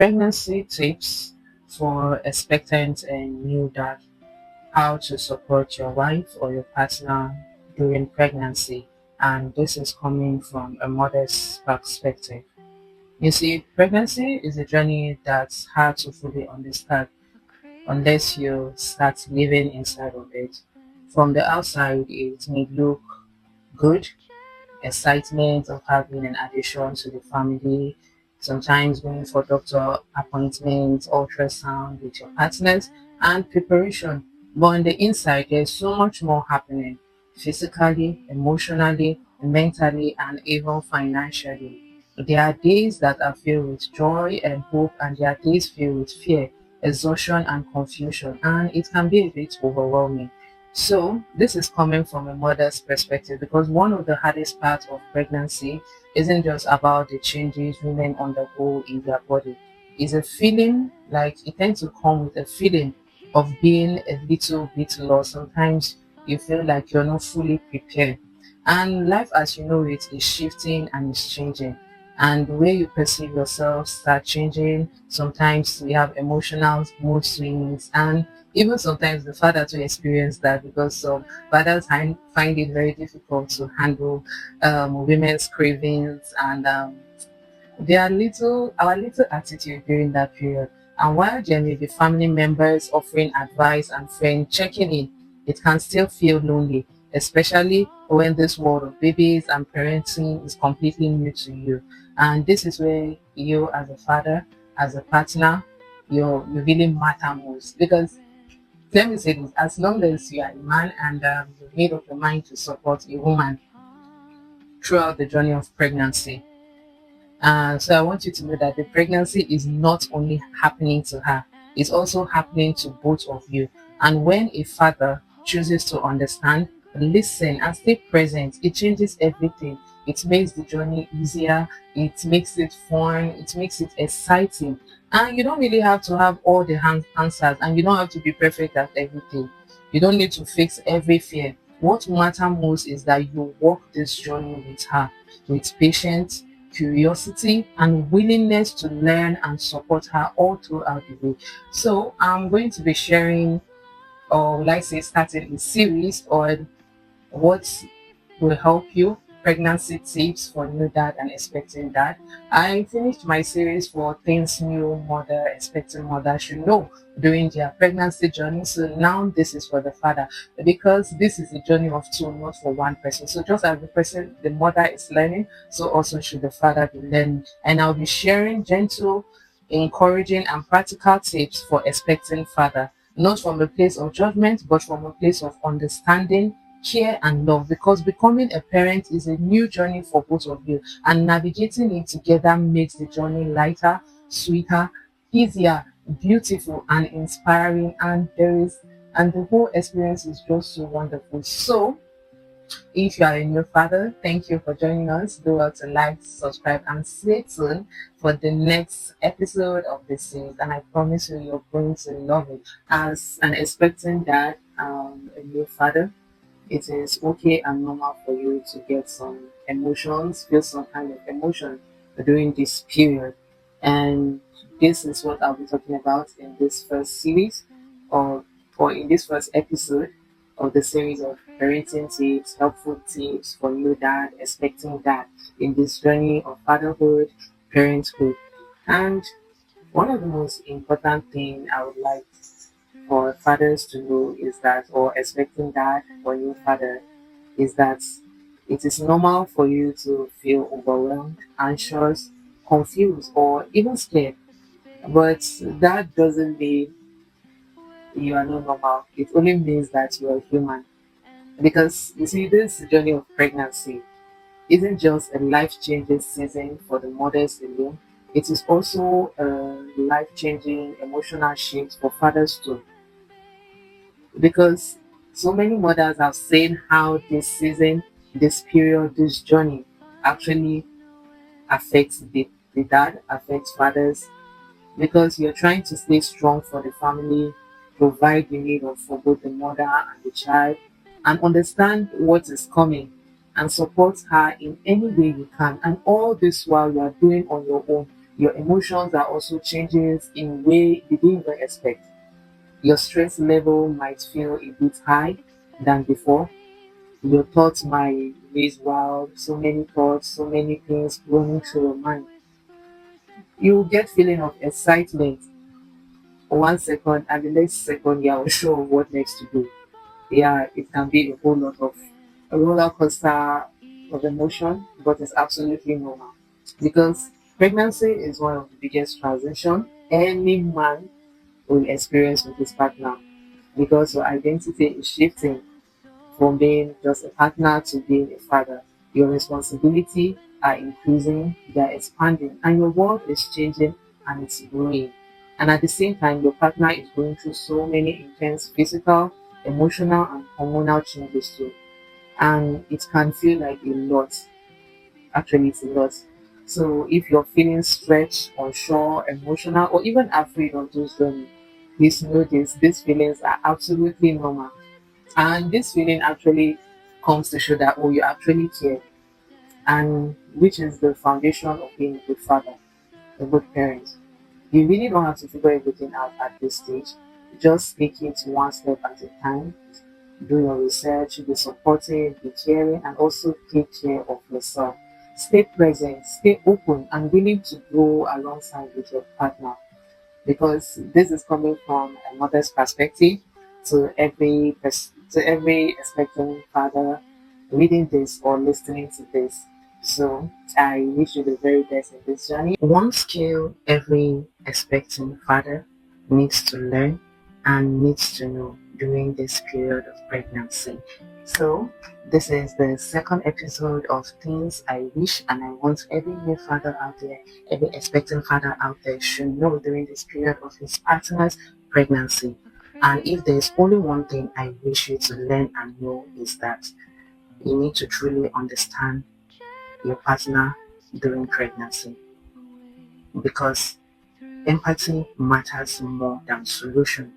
Pregnancy tips for expectant and new dad. How to support your wife or your partner during pregnancy. And this is coming from a mother's perspective. You see, pregnancy is a journey that's hard to fully understand unless you start living inside of it. From the outside, it may look good, excitement of having an addition to the family, sometimes going for doctor appointments, ultrasound with your partners, and preparation. But on the inside, there's so much more happening physically, emotionally, mentally, and even financially. There are days that are filled with joy and hope, and there are days filled with fear, exhaustion, and confusion, and it can be a bit overwhelming. So, this is coming from a mother's perspective because one of the hardest parts of pregnancy isn't just about the changes women undergo in their body. It's a feeling like it tends to come with a feeling of being a little bit lost. Sometimes you feel like you're not fully prepared. And life as you know it is shifting and it's changing. And the way you perceive yourself start changing. Sometimes we have emotional mood swings and even sometimes the father to experience that because some fathers find it very difficult to handle women's cravings and our little attitude during that period. And while there may be family members offering advice and friends checking in, it can still feel lonely, especially when this world of babies and parenting is completely new to you. And this is where you as a father, as a partner, you really matter most because let me say this, as long as you are a man and you've made up your mind to support a woman throughout the journey of pregnancy. So I want you to know that the pregnancy is not only happening to her, it's also happening to both of you. And when a father chooses to understand, listen, and stay present, it changes everything. It makes the journey easier, it makes it fun, it makes it exciting. And you don't really have to have all the answers, and you don't have to be perfect at everything. You don't need to fix every fear. What matters most is that you walk this journey with her, with patience, curiosity, and willingness to learn and support her all throughout the way. So I'm going to be sharing, or like say, starting a series on what will help you pregnancy tips for new dad and expecting dad. I finished my series for things new mother expecting mother should know during their pregnancy journey. So now this is for the father because this is a journey of two, not for one person. So just as the person, the mother is learning, so also should the father be learning. And I'll be sharing gentle, encouraging, and practical tips for expecting father, not from a place of judgment, but from a place of understanding, care, and love. Because becoming a parent is a new journey for both of you, and navigating it together makes the journey lighter, sweeter, easier, beautiful, and inspiring. And the whole experience is just so wonderful. So, if you are a new father, thank you for joining us. Do well to like, subscribe, and stay tuned for the next episode of this series. And I promise you, you're going to love it. As an expecting dad, a new father, it is okay and normal for you to get some emotions, feel some kind of emotion during this period. And this is what I'll be talking about in this first series or, or in this first episode of the series of parenting tips, helpful tips for new dad, expecting dad in this journey of fatherhood, parenthood. And one of the most important thing I would like for fathers to know is that, or expecting dad or new father, is that it is normal for you to feel overwhelmed, anxious, confused, or even scared. But that doesn't mean you are not normal. It only means that you are human. Because you see, this journey of pregnancy isn't just a life changing season for the mothers alone, it is also a life changing emotional shift for fathers too. Because so many mothers have seen how this season, this period, this journey actually affects the dad, affects fathers, because you're trying to stay strong for the family, provide the need of for both the mother and the child, and understand what is coming and support her in any way you can. And all this while you are doing on your own. Your emotions are also changing in way you didn't even expect. Your stress level might feel a bit high than before. Your thoughts might raise wild, so many thoughts, so many things running through your mind. You get feeling of excitement 1 second, and the next second you're unsure of what next to do. Yeah, it can be a whole lot of a roller coaster of emotion, but it's absolutely normal because pregnancy is one of the biggest transition any man will experience with his partner because your identity is shifting from being just a partner to being a father. Your responsibility are increasing, they are expanding, and your world is changing and it's growing. And at the same time, your partner is going through so many intense physical, emotional, and hormonal changes too. And it can feel like a lot. Actually, it's a lot. So if you're feeling stretched, unsure, emotional, or even afraid of those journey, please know this. These feelings are absolutely normal, and this feeling actually comes to show that, oh, you actually care, and which is the foundation of being a good father, a good parent. You really don't have to figure everything out at this stage. Just take it one step at a time. Do your research, be supportive, be caring, and also take care of yourself. Stay present, stay open, and willing to grow alongside with your partner, because this is coming from a mother's perspective to every expecting father reading this or listening to this. So I wish you the very best in this journey. One skill every expecting father needs to learn and needs to know during this period of pregnancy. So this is the second episode of Things I Wish and I Want Every New Father out there, every expecting father out there should know during this period of his partner's pregnancy. And if there's only one thing I wish you to learn and know is that you need to truly understand your partner during pregnancy, because empathy matters more than solution.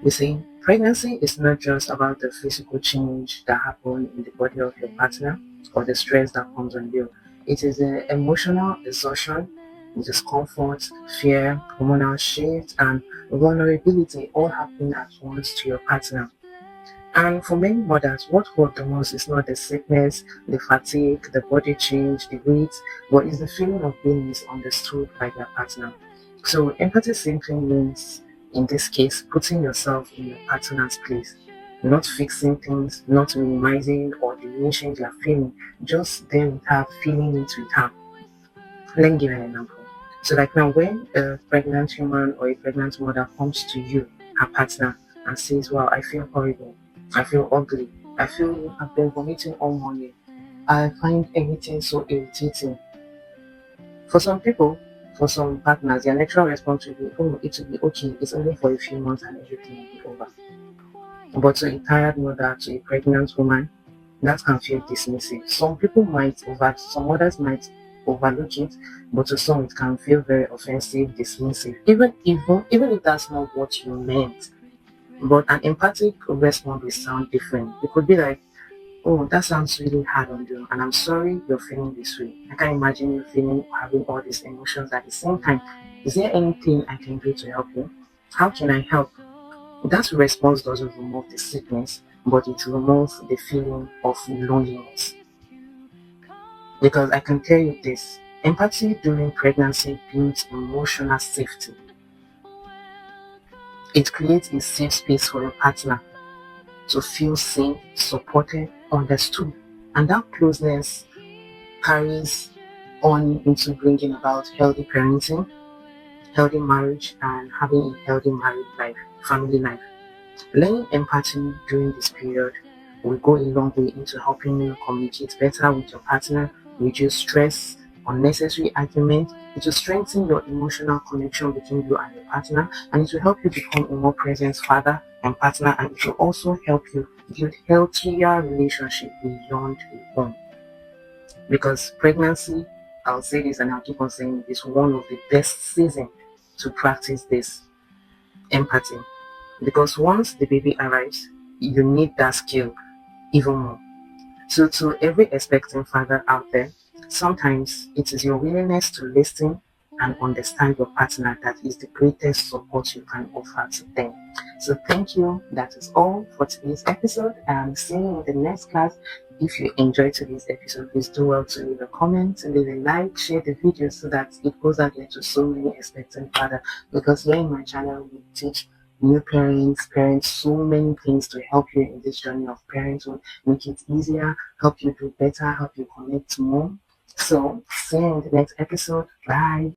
You see, pregnancy is not just about the physical change that happens in the body of your partner or the stress that comes on you. It is the emotional exhaustion, discomfort, fear, hormonal shift, and vulnerability all happening at once to your partner. And for many mothers, what hurt the most is not the sickness, the fatigue, the body change, the weight, but it's the feeling of being misunderstood by their partner. So empathy simply means, in this case, putting yourself in your partner's place, not fixing things, not minimizing or diminishing their feeling, just there with her, feeling it with her. Let me give an example. So, like now, when a pregnant woman or a pregnant mother comes to you, her partner, and says, "Wow, I feel horrible. I feel ugly. I feel I've been vomiting all morning. I find everything so irritating." For some people, for some partners, their natural response will be, "Oh, it will be okay. It's only for a few months and everything will be over." But to a tired mother, to a pregnant woman, that can feel dismissive. Some others might overlook it, but to some it can feel very offensive, dismissive, even if that's not what you meant. But an empathic response will sound different. It could be like, "Oh, that sounds really hard on you, and I'm sorry you're feeling this way. I can imagine you feeling having all these emotions at the same time. Is there anything I can do to help you? How can I help?" That response doesn't remove the sickness, but it removes the feeling of loneliness. Because I can tell you this, empathy during pregnancy builds emotional safety. It creates a safe space for your partner to feel seen, supported, understood. And that closeness carries on into bringing about healthy parenting, healthy marriage, and having a healthy married life, family life. Learning empathy during this period will go a long way into helping you communicate better with your partner, reduce stress, unnecessary argument. It will strengthen your emotional connection between you and your partner, and it will help you become a more present father and partner, and it will also help you build healthier relationship beyond the home. Because pregnancy, I'll say this and I'll keep on saying it, is one of the best seasons to practice this empathy, because once the baby arrives, you need that skill even more. So, to every expecting father out there, sometimes it is your willingness to listen, and understand your partner. That is the greatest support you can offer to them. So thank you. That is all for today's episode. And see you in the next class. If you enjoyed today's episode, please do well to leave a comment, leave a like, share the video so that it goes out there to so many expectant fathers. Because here in my channel, we teach new parents, so many things to help you in this journey of parenthood, make it easier, help you do better, help you connect more. So, see you in the next episode. Bye.